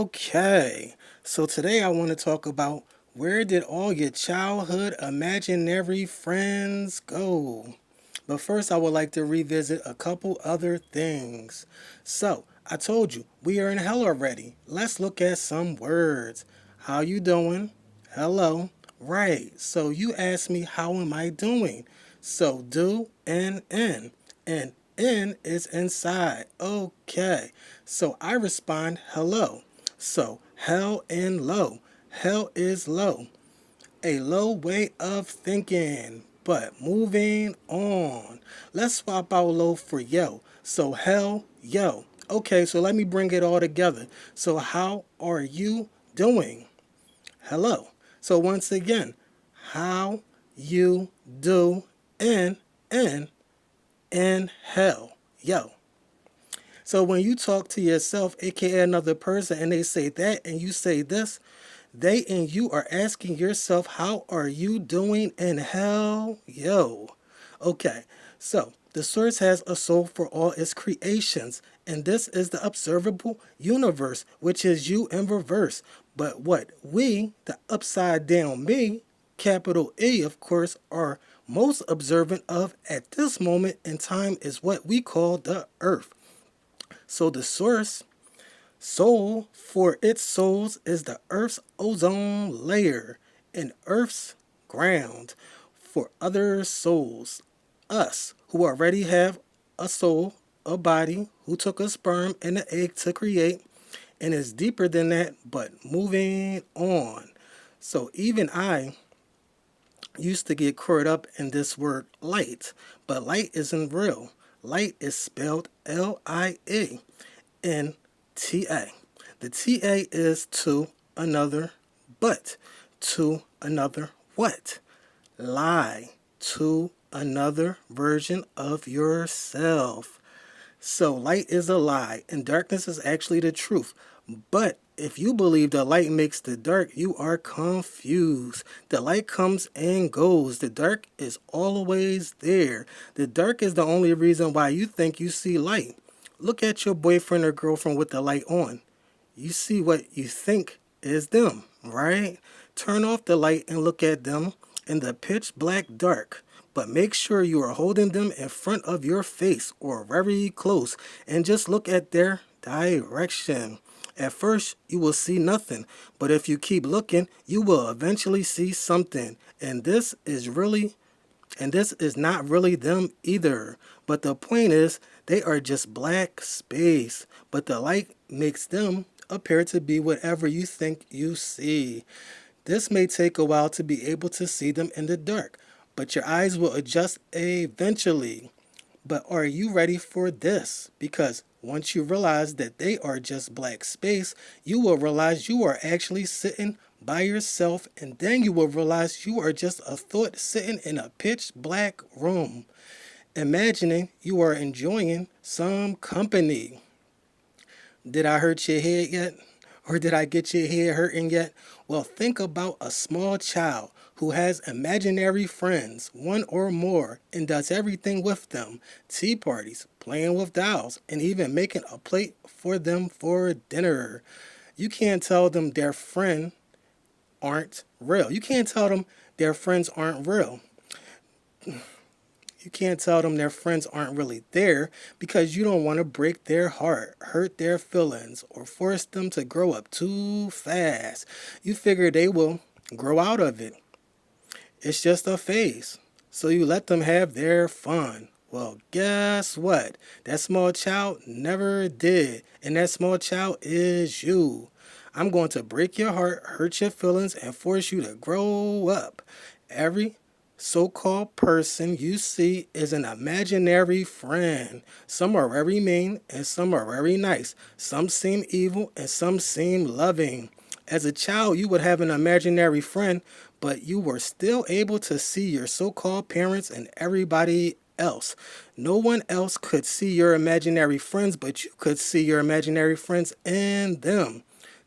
Okay, so today I want to talk about where did all your childhood imaginary friends go? But first, I would like to revisit a couple other things. So, I told you, we are in hell already. Let's look at some words. How you doing? Hello. Right. So you asked me how am I doing? So do and in. And in is inside. Okay. So I respond hello. So hell and low. Hell is low, a low way of thinking. But moving on, let's swap out low for yo. So hell, yo. Okay, so let me bring it all together. So how are you doing? Hello. So once again, how you do in in hell, yo. So when you talk to yourself, aka another person, and they say that and you say this, they and you are asking yourself, how are you doing in hell? Yo. Okay, so the source has a soul for all its creations, and this is the observable universe, which is you in reverse. But what we, the upside down me, capital E, of course, are most observant of at this moment in time is what we call the earth. So the source soul for its souls is the Earth's ozone layer and Earth's ground for other souls. Us, who already have a soul, a body, who took a sperm and an egg to create, and is deeper than that, but moving on. So even I used to get caught up in this word light, but light isn't real. Light is spelled Lie in TA. The TA is to another but, to another what? Lie, to another version of yourself. So light is a lie and darkness is actually the truth. But if you believe the light makes the dark, you are confused. The light comes and goes. The dark is always there. The dark is the only reason why you think you see light. Look at your boyfriend or girlfriend with the light on. You see what you think is them, right? Turn off the light and look at them in the pitch black dark. But make sure you are holding them in front of your face or very close and just look at their direction. At first, you will see nothing, but if you keep looking, you will eventually see something. And this is not really them either. But the point is, they are just black space. But the light makes them appear to be whatever you think you see. This may take a while to be able to see them in the dark, but your eyes will adjust eventually. But are you ready for this? Because once you realize that they are just black space, you will realize you are actually sitting by yourself, and then you will realize you are just a thought sitting in a pitch black room, imagining you are enjoying some company. Did I hurt your head yet? Or did I get your head hurting yet? Well, think about a small child who has imaginary friends, one or more, and does everything with them. Tea parties, playing with dolls, and even making a plate for them for dinner. You can't tell them their friend aren't real. You can't tell them their friends aren't real. You can't tell them their friends aren't really there because you don't want to break their heart, hurt their feelings, or force them to grow up too fast. You figure they will grow out of it. It's just a phase. So you let them have their fun. Well, guess what? That small child never did. And that small child is you. I'm going to break your heart, hurt your feelings, and force you to grow up. Every so called person you see is an imaginary friend. Some are very mean and some are very nice. Some seem evil and some seem loving. As a child, you would have an imaginary friend, but you were still able to see your so called parents and everybody else. No one else could see your imaginary friends, but you could see your imaginary friends in them.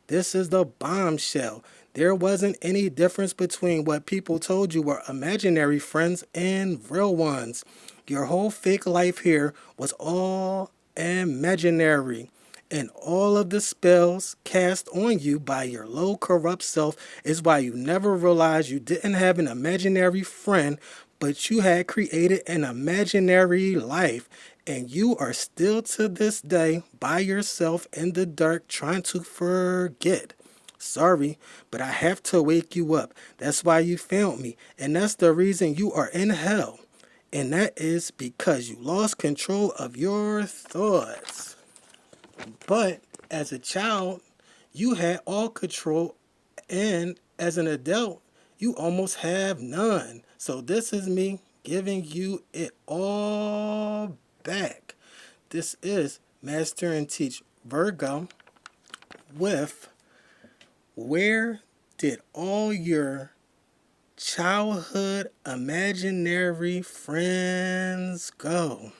This is the bombshell. There wasn't any difference between what people told you were imaginary friends and real ones. Your whole fake life here was all imaginary. And all of the spells cast on you by your low, corrupt self is why you never realized you didn't have an imaginary friend, but you had created an imaginary life. And you are still to this day by yourself in the dark trying to forget. Sorry, but I have to wake you up. That's why you found me. And that's the reason you are in hell. And that is because you lost control of your thoughts. But as a child, you had all control, and as an adult, you almost have none. So this is me giving you it all back. This is Master and Teach Virgo with Where Did All Your Childhood Imaginary Friends Go?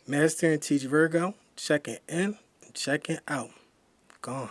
Master and Teach Virgo, checking in and checking out. Gone.